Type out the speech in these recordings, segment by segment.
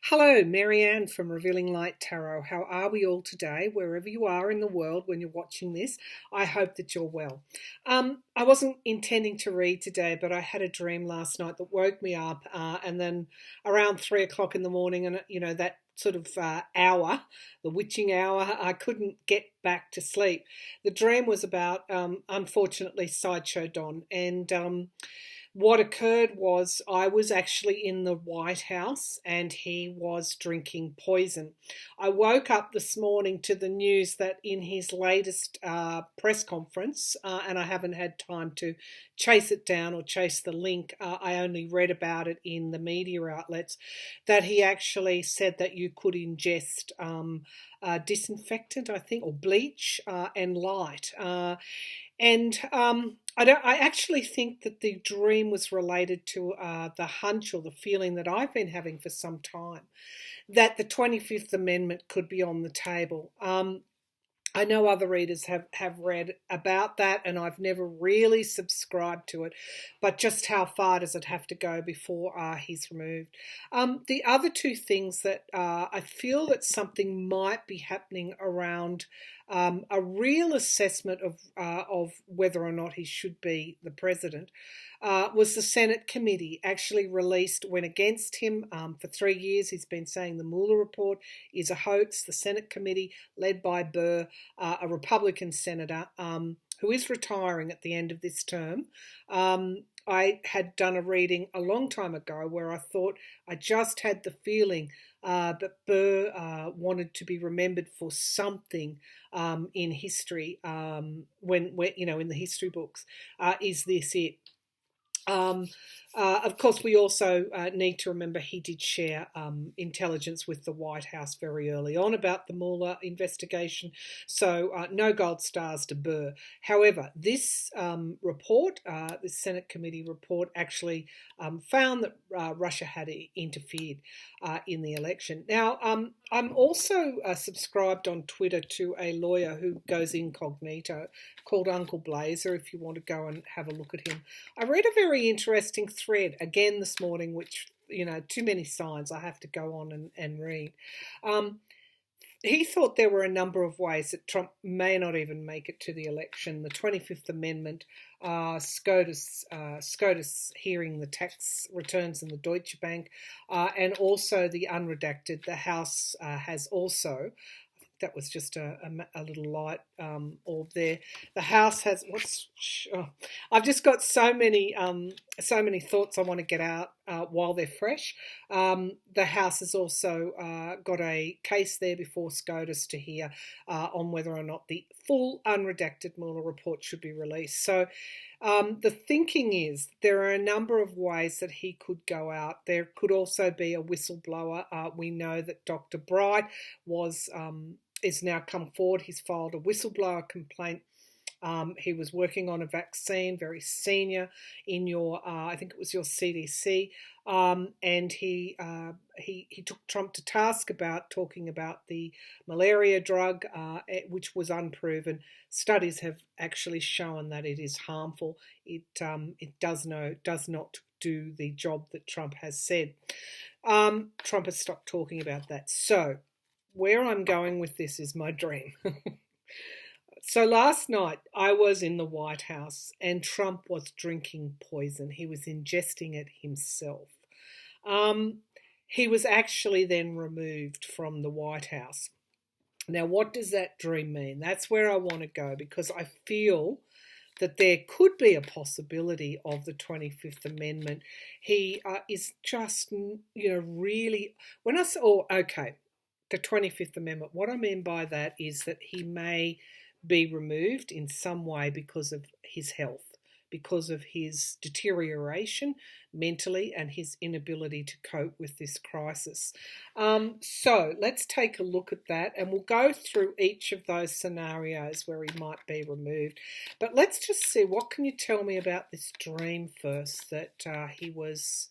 Hello, Marianne from Revealing Light Tarot. How are we all today, wherever you are in the world when you're watching this? I hope that you're well. I wasn't intending to read today, but I had a dream last night that woke me up, and then around 3 o'clock in the morning, and that sort of hour, the witching hour, I couldn't get back to sleep. The dream was about, unfortunately, Sideshow Don, and what occurred was I was actually in the White House and he was drinking poison. I woke up this morning to the news that in his latest press conference, and I haven't had time to chase it down or chase the link, I only read about it in the media outlets, that he actually said that you could ingest disinfectant, I think, or bleach and light. I actually think that the dream was related to the hunch or the feeling that I've been having for some time that the 25th Amendment could be on the table. I know other readers have read about that, and I've never really subscribed to it, but just how far does it have to go before he's removed? The other two things that I feel that something might be happening around a real assessment of whether or not he should be the president was the Senate committee actually went against him for 3 years. He's been saying the Mueller report is a hoax. The Senate committee, led by Burr, a Republican senator who is retiring at the end of this term. I had done a reading a long time ago where I thought I just had the feeling that Burr wanted to be remembered for something in history when in the history books. Is this it? Of course, we also need to remember he did share intelligence with the White House very early on about the Mueller investigation, so no gold stars to Burr. However, this report, this Senate committee report, actually found that Russia had interfered in the election. Now, I'm also subscribed on Twitter to a lawyer who goes incognito called Uncle Blazer, if you want to go and have a look at him. I read a very interesting thread again this morning, which, too many signs, I have to go on and read. He thought there were a number of ways that Trump may not even make it to the election. The 25th Amendment, SCOTUS hearing the tax returns in the Deutsche Bank, and also the unredacted. The House has also, that was just a little light orb there. The House has I've just got so many thoughts I want to get out while they're fresh. The House has also got a case there before SCOTUS to hear on whether or not the full unredacted Mueller report should be released. So the thinking is there are a number of ways that he could go out. There could also be a whistleblower. We know that Dr. Bright is now come forward. He's filed a whistleblower complaint. He was working on a vaccine, very senior in I think it was your CDC, and he took Trump to task about talking about the malaria drug, which was unproven. Studies have actually shown that it is harmful. It does not do the job that Trump has said. Trump has stopped talking about that. So where I'm going with this is my dream. So last night I was in the White House and Trump was drinking poison. He was ingesting it himself. He was actually then removed from the White House. Now, what does that dream mean? That's where I want to go, because I feel that there could be a possibility of the 25th Amendment. He is just, really, when I say, the 25th Amendment, what I mean by that is that he may be removed in some way because of his health, because of his deterioration mentally and his inability to cope with this crisis. So let's take a look at that, and we'll go through each of those scenarios where he might be removed. But let's just see, what can you tell me about this dream first, that he was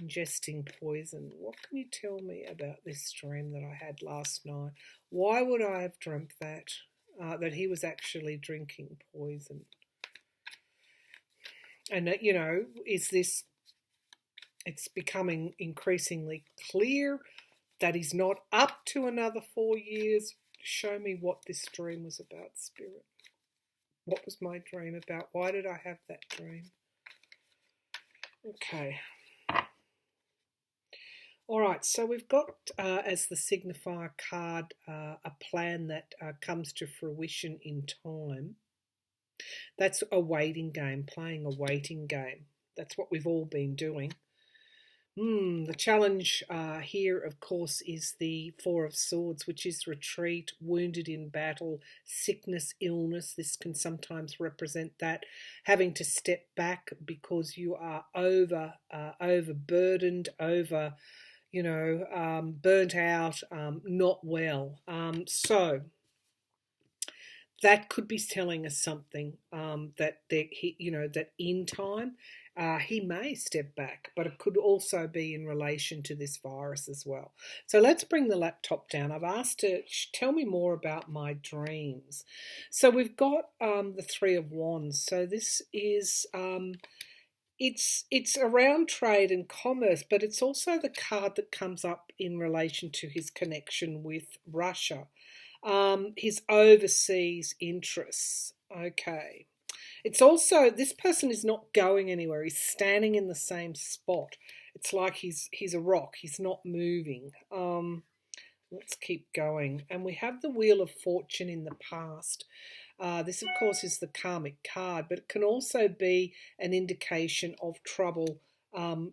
ingesting poison? What can you tell me about this dream that I had last night? Why would I have dreamt that? That he was actually drinking poison? And is this, it's becoming increasingly clear that he's not up to another 4 years. Show me what this dream was about, Spirit. What was my dream about? Why did I have that dream? Okay. All right, so we've got as the signifier card a plan that comes to fruition in time. That's a waiting game, playing a waiting game. That's what we've all been doing. The challenge here, of course, is the Four of Swords, which is retreat, wounded in battle, sickness, illness. This can sometimes represent that, having to step back because you are overburdened, burnt out, not well. So that could be telling us something that in time he may step back, but it could also be in relation to this virus as well. So let's bring the laptop down. I've asked to tell me more about my dreams. So we've got the Three of Wands. So this is it's around trade and commerce, but it's also the card that comes up in relation to his connection with Russia. His overseas interests. Okay. It's also, this person is not going anywhere. He's standing in the same spot. It's like he's a rock. He's not moving. Let's keep going. And we have the Wheel of Fortune in the past. This, of course, is the karmic card, but it can also be an indication of trouble. The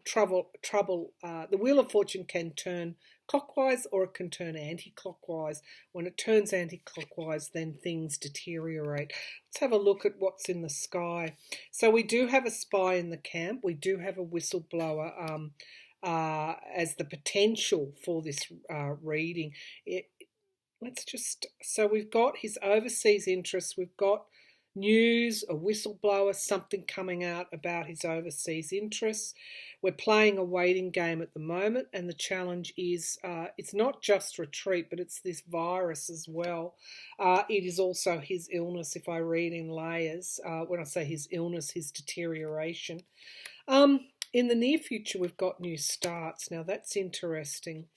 Wheel of Fortune can turn clockwise or it can turn anti-clockwise. When it turns anti-clockwise, then things deteriorate. Let's have a look at what's in the sky. So we do have a spy in the camp. We do have a whistleblower as the potential for this reading. So we've got his overseas interests. We've got news, a whistleblower, something coming out about his overseas interests. We're playing a waiting game at the moment, and the challenge is it's not just retreat, but it's this virus as well. It is also his illness, if I read in layers. When I say his illness, his deterioration. In the near future, we've got new starts. Now, that's interesting.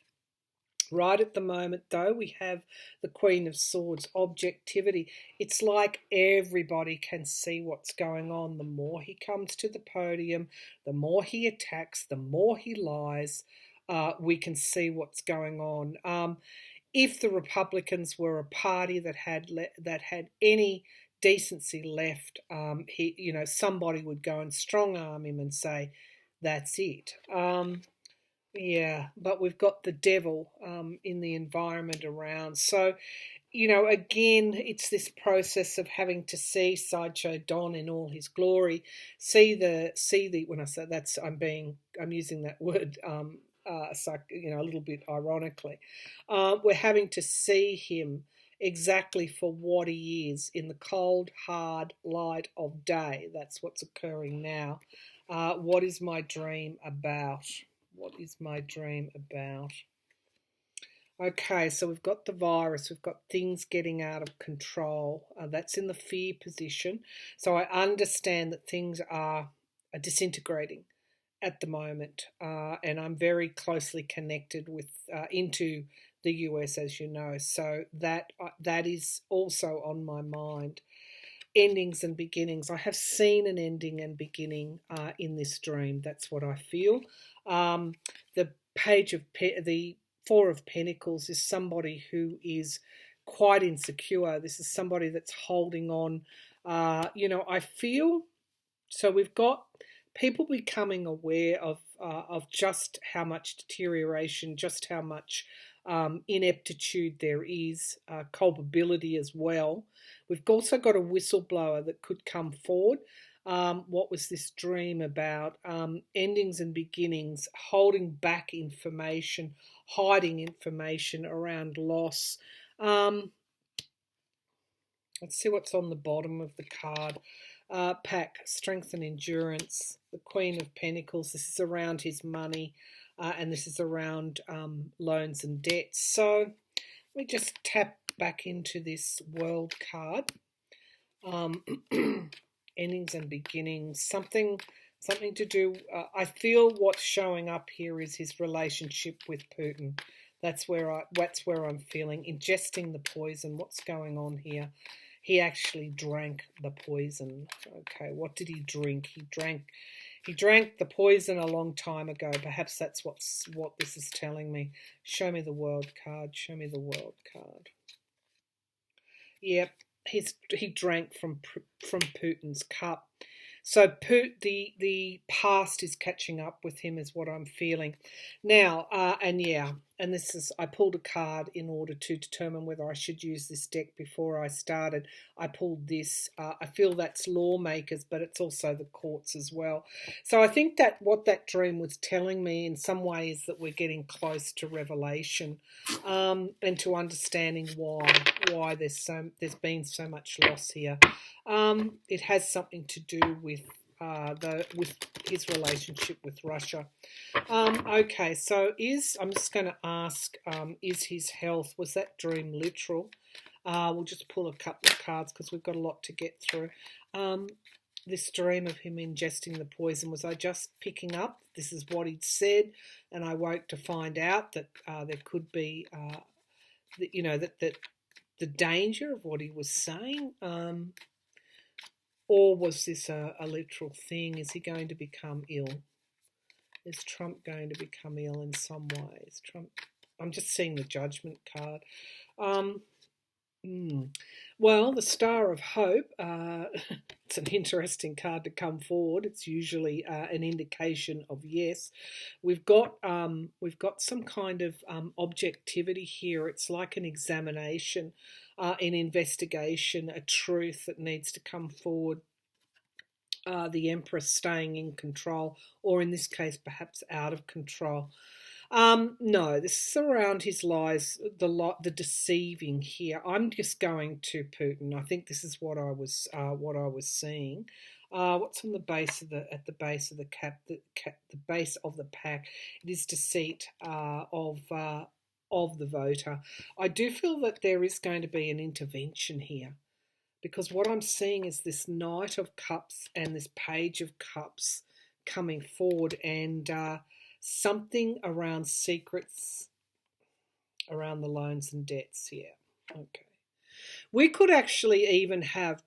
Right at the moment, though, we have the Queen of Swords, objectivity. It's like everybody can see what's going on. The more he comes to the podium, the more he attacks, the more he lies, we can see what's going on. If the Republicans were a party that had any decency left, somebody would go and strong arm him and say, that's it. Yeah, but we've got the devil in the environment around. So, again, it's this process of having to see Sideshow Don in all his glory. See the. When I say that's, I'm using that word, a little bit ironically. We're having to see him exactly for what he is in the cold, hard light of day. That's what's occurring now. What is my dream about? What is my dream about? Okay, so we've got the virus. We've got things getting out of control. That's in the fear position. So I understand that things are disintegrating at the moment. And I'm very closely connected into the US, as you know. So that is also on my mind. Endings and beginnings. I have seen an ending and beginning in this dream. That's what I feel. The the Four of Pentacles is somebody who is quite insecure. This is somebody that's holding on. I feel, so we've got people becoming aware of just how much deterioration, just how much ineptitude there is, culpability as well. We've also got a whistleblower that could come forward. What was this dream about? Endings and beginnings, holding back information, hiding information around loss. Let's see what's on the bottom of the card. Pack, strength and endurance. The Queen of Pentacles. This is around his money, and this is around loans and debts. So we just tap back into this World card. Endings and beginnings, something to do. I feel what's showing up here is his relationship with Putin. That's where I'm feeling. Ingesting the poison. What's going on here? He actually drank the poison. Okay, what did he drink? He drank the poison a long time ago. Perhaps that's what this is telling me. Show me the world card. Show me the world card. Yep, he drank from Putin's cup. So the past is catching up with him, is what I'm feeling now. And this is, I pulled a card in order to determine whether I should use this deck before I started. I pulled this. I feel that's lawmakers, but it's also the courts as well. So I think that what that dream was telling me in some ways that we're getting close to revelation, and to understanding why there's been so much loss here. It has something to do with his relationship with Russia. Okay, so I'm just going to ask, is his health, was that dream literal? We'll just pull a couple of cards because we've got a lot to get through. This dream of him ingesting the poison, was I just picking up? This is what he'd said, and I woke to find out that there could be, that the danger of what he was saying. Or was this a literal thing? Is he going to become ill? Is Trump going to become ill in some ways? I'm just seeing the Judgment card. Well, the Star of Hope, it's an interesting card to come forward. It's usually an indication of yes. We've got some kind of objectivity here. It's like an examination, an investigation, a truth that needs to come forward. The Empress staying in control, or in this case, perhaps out of control. No, this is around his lies, the deceiving here. I'm just going to Putin. I think this is what I was seeing. What's on the base of the base of the base of the pack? It is deceit of the voter. I do feel that there is going to be an intervention here, because what I'm seeing is this Knight of Cups and this Page of Cups coming forward, and something around secrets around the loans and debts here. Okay. We could actually even have,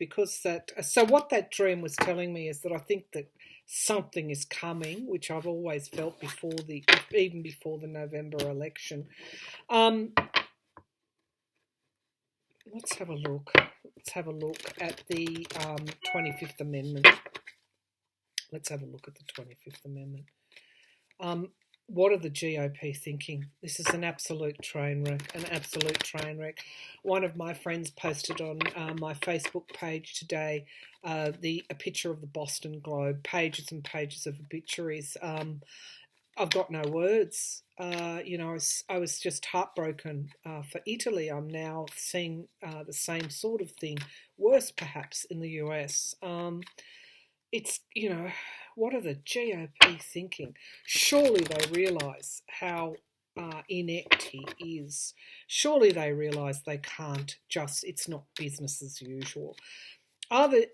so what that dream was telling me is that I think that something is coming, which I've always felt even before the November election. Let's have a look. Let's have a look at the 25th Amendment. Let's have a look at the 25th Amendment. What are the GOP thinking? This is an absolute train wreck, One of my friends posted on my Facebook page today a picture of the Boston Globe, pages and pages of obituaries. I've got no words. I was just heartbroken for Italy. I'm now seeing the same sort of thing, worse perhaps in the US. It's, what are the GOP thinking? Surely they realise how inept he is. Surely they realise they can't it's not business as usual.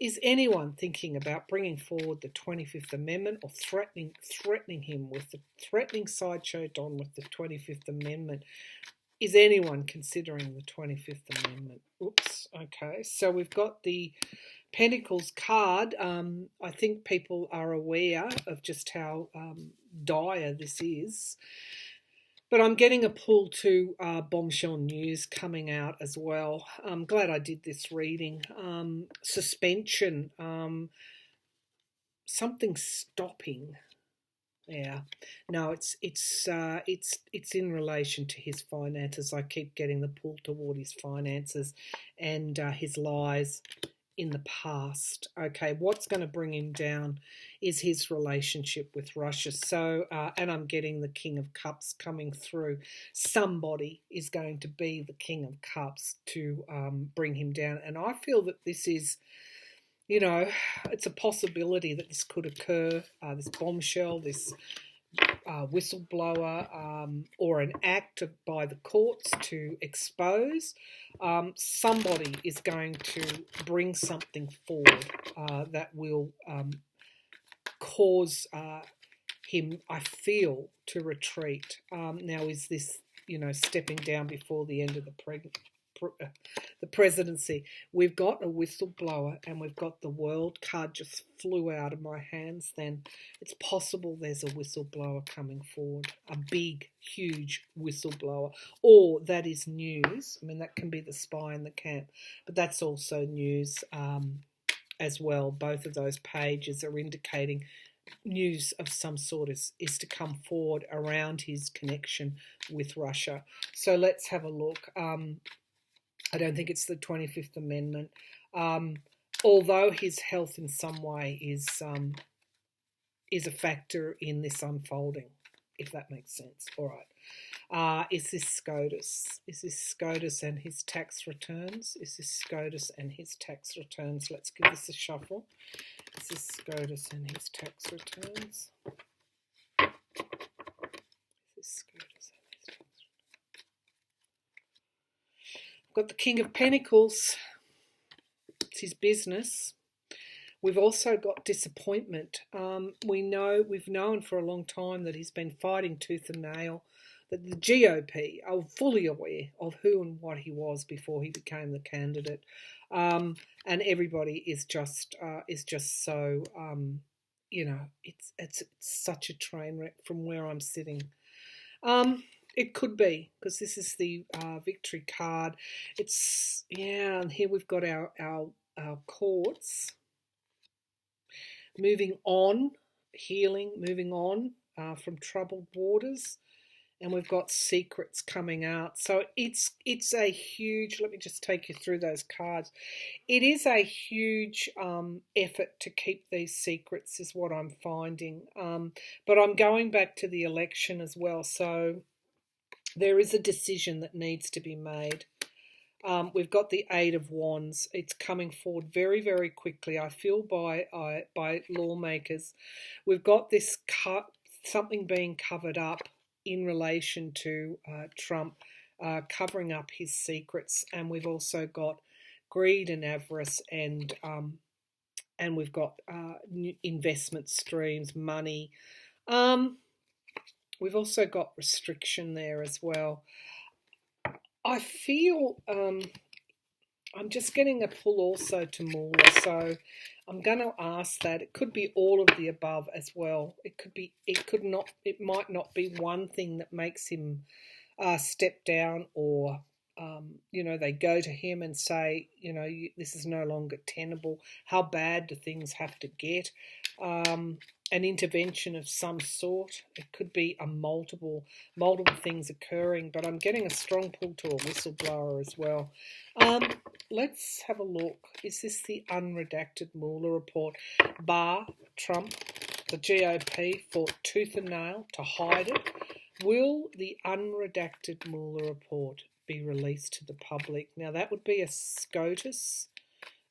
Is anyone thinking about bringing forward the 25th Amendment, or threatening him with threatening Sideshow Don with the 25th Amendment? Is anyone considering the 25th Amendment? Oops, okay. So we've got the Pentacles card. I think people are aware of just how dire this is. But I'm getting a pull to Bombshell news coming out as well. I'm glad I did this reading. Suspension. Something stopping. Yeah. No, it's in relation to his finances. I keep getting the pull toward his finances and his lies in the past. Okay, what's going to bring him down is his relationship with Russia. So, and I'm getting the King of Cups coming through. Somebody is going to be the King of Cups to bring him down. And I feel that this is, it's a possibility that this could occur, this bombshell, this whistleblower, or an act by the courts to expose. Somebody is going to bring something forward that will cause him, I feel, to retreat. Now, is this, stepping down before the end of the presidency. We've got a whistleblower, and we've got the world card just flew out of my hands then. It's possible there's a whistleblower coming forward, a big, huge whistleblower, or that is news. I mean, that can be the spy in the camp, but that's also news as well. Both of those pages are indicating news of some sort is to come forward around his connection with Russia. So let's have a look. I don't think it's the 25th Amendment, although his health in some way is a factor in this unfolding, if that makes sense. All right. Is this SCOTUS? Is this SCOTUS and his tax returns? Is this SCOTUS and his tax returns? Let's give this a shuffle. Is this SCOTUS and his tax returns? Is this SCOTUS and his tax returns? Got the King of Pentacles. It's his business. We've also got disappointment. We've known for a long time that he's been fighting tooth and nail, that the GOP are fully aware of who and what he was before he became the candidate, and everybody is just so it's such a train wreck from where I'm sitting. It could be, because this is the victory card. And here we've got our courts. Moving on, healing, moving on from troubled waters. And we've got secrets coming out. So it's a huge, let me just take you through those cards. It is a huge effort to keep these secrets, is what I'm finding. But I'm going back to the election as well. So there is a decision that needs to be made. We've got the Eight of Wands. It's coming forward very, very quickly, I feel, by lawmakers. We've got this something being covered up in relation to Trump, covering up his secrets, and we've also got greed and avarice, and we've got investment streams, money. We've also got restriction there as well. I feel I'm just getting a pull also to Mueller, so I'm going to ask that. It could be all of the above as well. It might not be one thing that makes him step down, or they go to him and say, this is no longer tenable. How bad do things have to get? An intervention of some sort. It could be a multiple things occurring, but I'm getting a strong pull to a whistleblower as well. Let's have a look. Is this the unredacted Mueller report? Barr, Trump, the GOP fought tooth and nail to hide it. Will the unredacted Mueller report be released to the public? Now that would be a SCOTUS,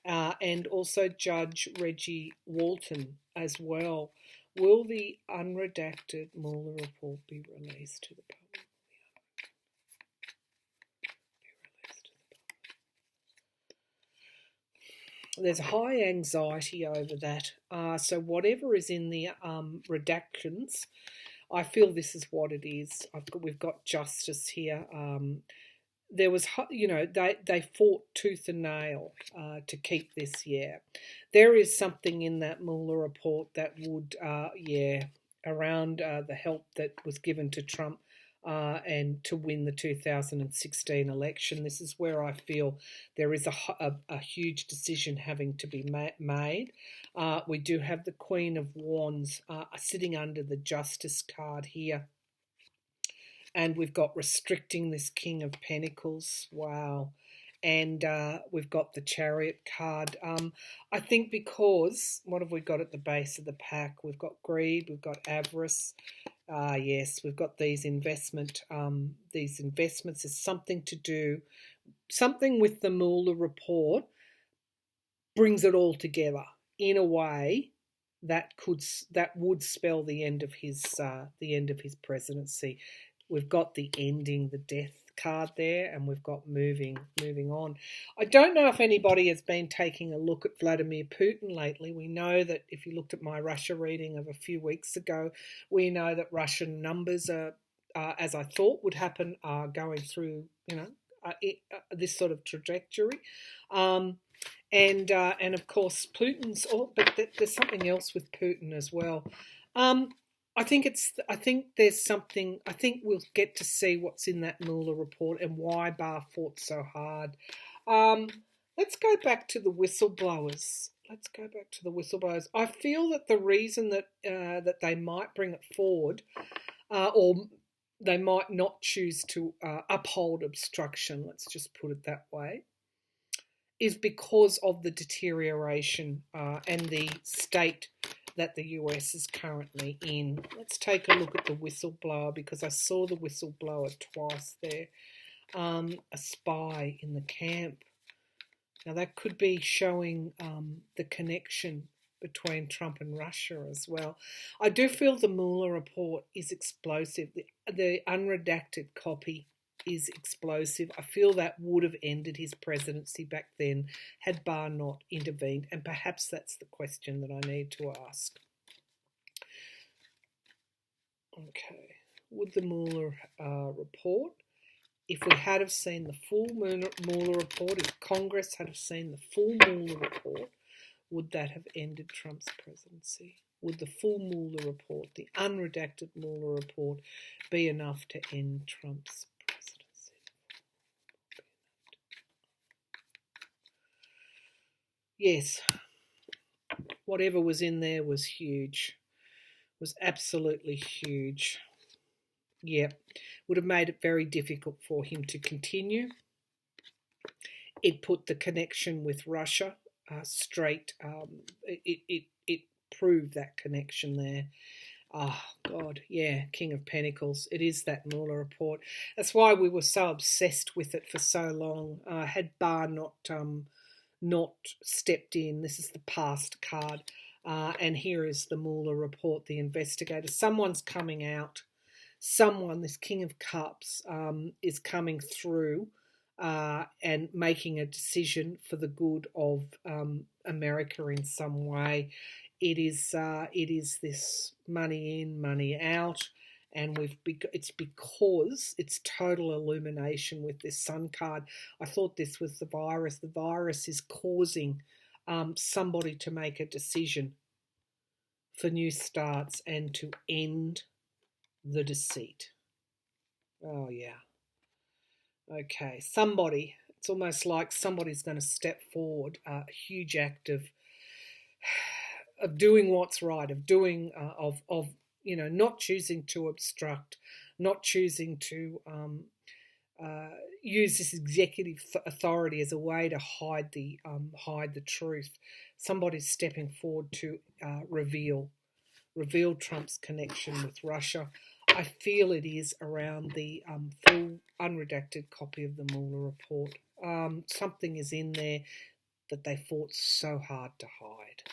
and also Judge Reggie Walton as well. Will the unredacted Mueller report be released to the public? There's high anxiety over that. So whatever is in the redactions, I feel this is what it is. We've got justice here. There was, they fought tooth and nail to keep this. There is something in that Mueller report that would, around the help that was given to Trump and to win the 2016 election. This is where I feel there is a huge decision having to be made. We do have the Queen of Wands sitting under the Justice card here. And we've got restricting this King of Pentacles. Wow. And we've got the Chariot card. I think because, what have we got at the base of the pack? We've got greed, we've got avarice. Yes, we've got these investments. Is something to do, something with the Mueller report brings it all together in a way that would spell the end of his presidency. We've got the ending, the death card there, and we've got moving on. I don't know if anybody has been taking a look at Vladimir Putin lately. We know that if you looked at my Russia reading of a few weeks ago, we know that Russian numbers are as I thought would happen, are going through, this sort of trajectory. And of course Putin's. But there's something else with Putin as well. I think there's something. I think we'll get to see what's in that Mueller report and why Barr fought so hard. Let's go back to the whistleblowers. I feel that the reason that they might bring it forward, or they might not choose to uphold obstruction, let's just put it that way, is because of the deterioration and the state that the US is currently in. Let's take a look at the whistleblower, because I saw the whistleblower twice there. A spy in the camp. Now that could be showing the connection between Trump and Russia as well. I do feel the Mueller report is explosive. The unredacted copy is explosive. I feel that would have ended his presidency back then had Barr not intervened, and perhaps that's the question that I need to ask. Okay, would the Mueller report, if we had have seen the full Mueller report, if Congress had have seen the full Mueller report, would that have ended Trump's presidency? Would the full Mueller report, the unredacted Mueller report, be enough to end Trump's presidency? Yes, whatever was in there was huge, was absolutely huge. Yeah, would have made it very difficult for him to continue. It put the connection with Russia straight. It proved that connection there. Oh, God, yeah, King of Pentacles. It is that Mueller report. That's why we were so obsessed with it for so long. Had Barr not stepped in, this is the past card, and here is the Mueller report, the investigator. Someone's coming out. This King of Cups, is coming through and making a decision for the good of America in some way. It is this money in, money out, and it's because it's total illumination with this Sun card. I thought this was the virus. The virus is causing somebody to make a decision for new starts and to end the deceit. Oh, yeah. Okay, it's almost like somebody's going to step forward, a huge act of doing what's right, of doing, not choosing to obstruct, not choosing to use this executive authority as a way to hide the truth. Somebody's stepping forward to reveal Trump's connection with Russia. I feel it is around the full unredacted copy of the Mueller report. Something is in there that they fought so hard to hide.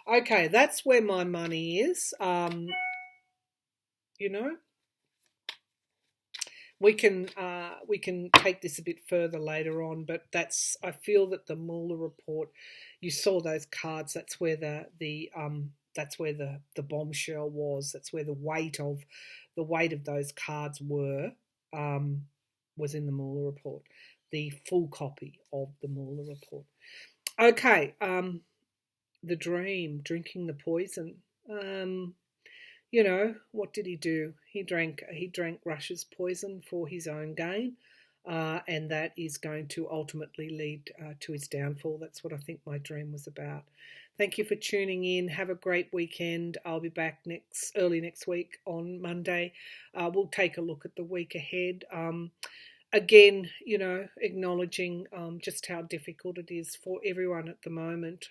Okay, that's where my money is. We can take this a bit further later on, but I feel that the Mueller report, you saw those cards. That's where the bombshell was. That's where the weight of those cards was in the Mueller report, the full copy of the Mueller report. Okay, the dream, drinking the poison. What did he do? He drank Russia's poison for his own gain, and that is going to ultimately lead to his downfall. That's what I think my dream was about. Thank you for tuning in. Have a great weekend. I'll be back early next week on Monday. We'll take a look at the week ahead. Again, acknowledging just how difficult it is for everyone at the moment.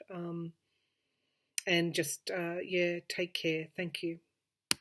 And just, take care. Thank you.